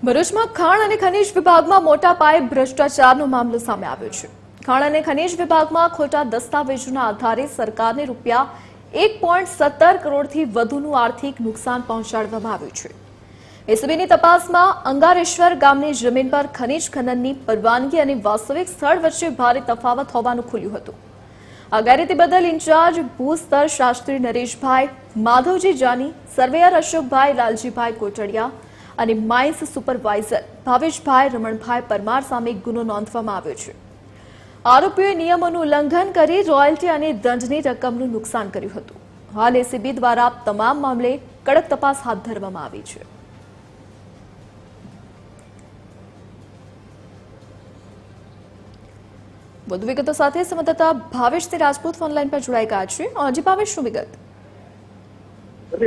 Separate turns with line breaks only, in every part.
ભરૂચમાં ખાણ અને ખનીજ વિભાગમાં મોટા પાયે ભ્રષ્ટાચારનો મામલો સામે આવ્યો છે। ખાણ અને ખનીજ વિભાગમાં ખોટા દસ્તાવેજોના આધારે સરકારને રૂપિયા 1.17 કરોડથી વધુનું આર્થિક નુકસાન પહોંચાડવામાં આવ્યું છે। એસીબીની તપાસમાં અંગારેશ્વર ગામની જમીન પર ખનીજ ખનનની પરવાનગી અને વાસ્તવિક સ્થળ વચ્ચે ભારે તફાવત હોવાનું ખુલ્યું હતું। આ ગેરરીતિ બદલ ઇન્ચાર્જ ભૂસ્તર શાસ્ત્રી નરેશભાઈ માધવજી જાની, સર્વેયર અશોકભાઈ લાલજીભાઈ કોટડિયા અને માઇન્સ સુપરવાઇઝર ભાવેશભાઈ રમણભાઈ પરમાર સામે ગુનો નોંધવામાં આવ્યો છે। આરોપીઓએ નિયમોનું ઉલ્લંઘન કરી રોયલ્ટી અને દંડની રકમનું નુકસાન કર્યું હતું। હાલ એસીબી દ્વારા તમામ મામલે કડક તપાસ હાથ ધરવામાં આવી છે। વધુ વિગતો સાથે સંવાદદાતા ભાવેશથી રાજપૂત ઓનલાઈન પર જોડાઈ ગયા છે। જી ભાવેશ, શું વિગત?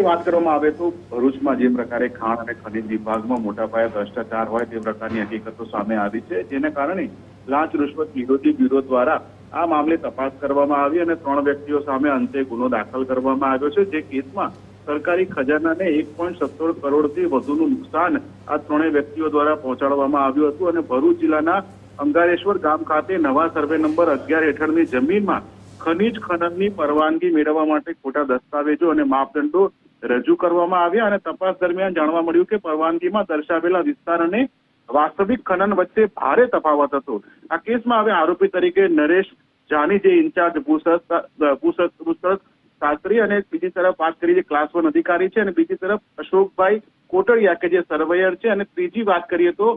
વાત કરવામાં આવે તો ભરૂચમાં જે પ્રકારે ખાણ અને ખનીજ વિભાગમાં મોટા પાયે ભ્રષ્ટાચાર હોય તે પ્રકારની હકીકતો સામે આવી છે, જેને કારણે લાંચ રૂશ્વત વિરોધી બ્યુરો દ્વારા આ મામલે તપાસ કરવામાં આવી અને 3 વ્યક્તિઓ સામે અંતે ગુનો દાખલ કરવામાં આવ્યો છે। જે કેસમાં સરકારી ખજાનાને 1.17 કરોડથી વધુનું નુકસાન આ 3 વ્યક્તિઓ દ્વારા પહોંચાડવામાં આવ્યું હતું અને ભરૂચ જિલ્લાના અંગારેશ્વર ગામ ખાતે નવા સર્વે નંબર 11 હેઠળની જમીનમાં ખનીજ ખનનની પરવાનગી મેળવવા માટે ખોટા દસ્તાવેજો અને માપદંડો રજૂ કરવામાં આવ્યા અને તપાસ દરમિયાન જાણવા મળ્યું કે પરવાનગીમાં દર્શાવેલા વિસ્તાર અને વાસ્તવિક ખનન વચ્ચે ભારે તફાવત હતો। આ કેસમાં હવે આરોપી તરીકે નરેશ જાની, જે ઇન્ચાર્જ ભૂસ્તર શાસ્ત્રી, અને બીજી તરફ વાત કરીએ જે ક્લાસ 1 અધિકારી છે, અને બીજી તરફ અશોકભાઈ કોટડિયા કે જે સર્વેયર છે, અને ત્રીજી વાત કરીએ તો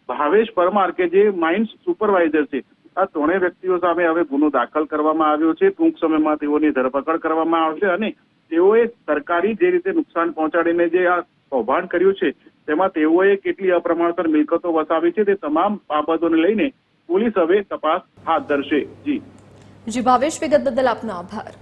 ભાવેશ પરમાર કે જે માઇન્સ સુપરવાઇઝર છે। આ 3 વ્યક્તિઓ સામે હવે ગુનો દાખલ કરવામાં આવ્યો છે। ટૂંક સમયમાં તેઓની ધરપકડ કરવામાં આવશે અને તેઓએ સરકારી જે રીતે નુકસાન પહોંચાડીને જે આ કૌભાંડ કર્યું છે તેમાં તેઓએ કેટલી અપ્રમાણસર મિલકતો વસાવી છે તે તમામ બાબતોને લઈને પોલીસ હવે તપાસ હાથ ધરશે। જી
ભાવેશ, વિગત બદલ આપનો આભાર।